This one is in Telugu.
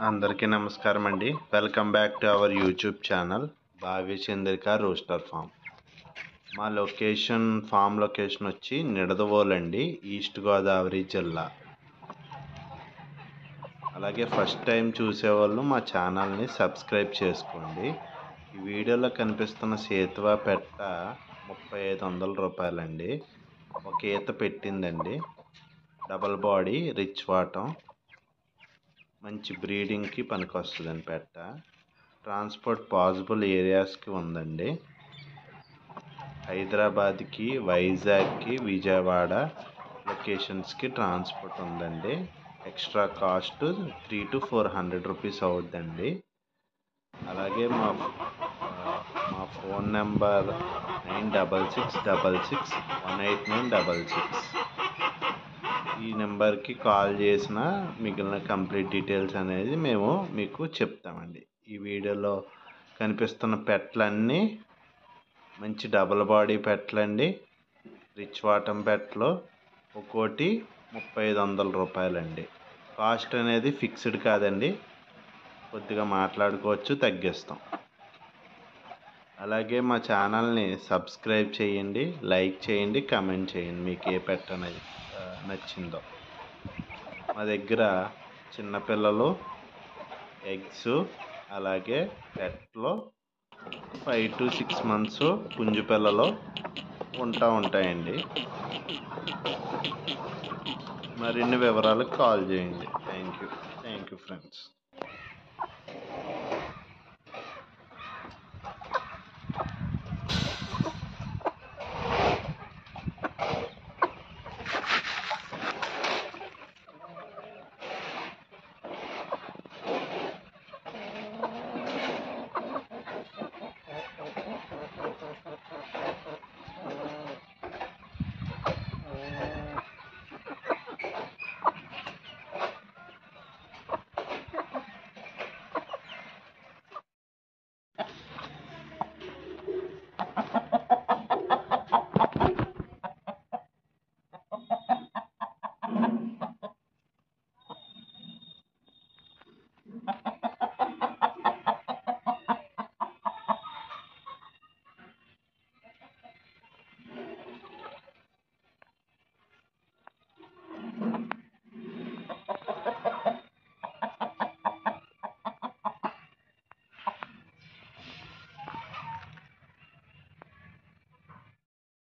అందరికీ నమస్కారం అండి. Welcome back to our YouTube channel Bhavya Chandrika rooster farm. మా ఫామ్ లొకేషన్ వచ్చి నిడదవోలండి, ఈస్ట్ గోదావరి జిల్లా. అలాగే ఫస్ట్ టైం చూసేవాళ్ళు మా ఛానల్ని సబ్స్క్రైబ్ చేసుకోండి. ఈ వీడియోలో కనిపిస్తున్న సేతువా పెట్ట 3500 రూపాయలండి. ఒక ఈత పెట్టిందండి. డబల్ బాడీ రిచ్ వాటం, మంచి బ్రీడింగ్కి పనికొస్తుందండి పెట్ట. ట్రాన్స్పోర్ట్ పాసిబుల్ ఏరియాస్కి ఉందండి. హైదరాబాద్కి, వైజాగ్కి, విజయవాడ లొకేషన్స్కి ట్రాన్స్పోర్ట్ ఉందండి. ఎక్స్ట్రా కాస్ట్ 300 to 400 రూపీస్ అవుద్దండి. అలాగే మా ఫోన్ నెంబర్ 96661896. ఈ నెంబర్కి కాల్ చేసిన మిగిలిన కంప్లీట్ డీటెయిల్స్ అనేది మేము మీకు చెప్తామండి. ఈ వీడియోలో కనిపిస్తున్న పెట్టలన్నీ మంచి డబుల్ బాడీ పెట్టలండి. రిచ్ వాటం పెట్టలు. ఒక్కోటి 3500 రూపాయలండి. కాస్ట్ అనేది ఫిక్స్డ్ కాదండి, కొద్దిగా మాట్లాడుకోవచ్చు, తగ్గిస్తాం. అలాగే మా ఛానల్ని సబ్స్క్రైబ్ చేయండి, లైక్ చేయండి, కమెంట్ చేయండి మీకు ఏ పెట్ట నచ్చిందో. మా దగ్గర చిన్నపిల్లలు, ఎగ్స్, అలాగే పెట్లో 5 to 6 months పుంజు పిల్లలు ఉంటాయండి. మరిన్ని వివరాలకు కాల్ చేయండి. Thank you friends.